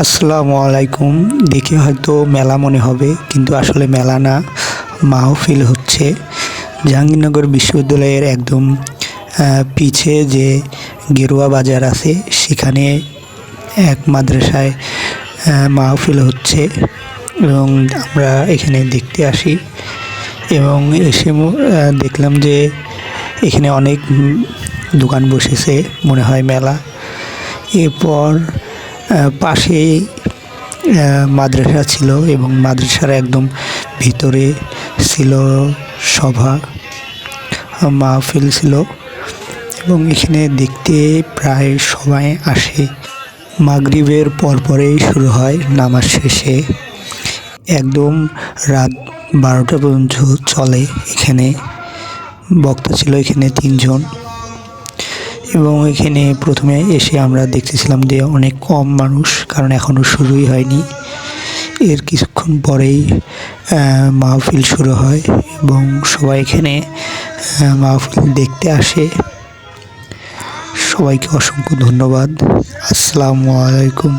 আসসালামু আলাইকুম। দেখে হয়তো মেলা মনে হবে, কিন্তু আসলে মেলা না, মাহফিল হচ্ছে। জাহাঙ্গীরনগর বিশ্ববিদ্যালয়ের একদম পিছে যে গেরুয়া বাজার আছে, সেখানে এক মাদ্রাসায় মাহফিল হচ্ছে এবং আমরা এখানে দেখতে আসি এবং এসে দেখলাম যে এখানে অনেক দোকান বসেছে, মনে হয় মেলা। এরপর পাশেই মাদ্রাসা ছিল এবং মাদ্রাসার একদম ভিতরে ছিল সভা, মাহফিল ছিল এবং এখানে দেখতে প্রায় সবাই আসে। মাগরিবের পরপরেই শুরু হয় নামাজ শেষে, একদম রাত 12টা পর্যন্ত চলে। এখানে বক্তা ছিল এখানে 3 জন এবং এখানে প্রথমে এসে আমরা দেখতেছিলাম যে অনেক কম মানুষ, কারণ এখনও শুরুই হয়নি। এর কিছুক্ষণ পরেই মাহফিল শুরু হয় এবং সবাই এখানে মাহফিল দেখতে আসে। সবাইকে অসংখ্য ধন্যবাদ। আসসালামু আলাইকুম।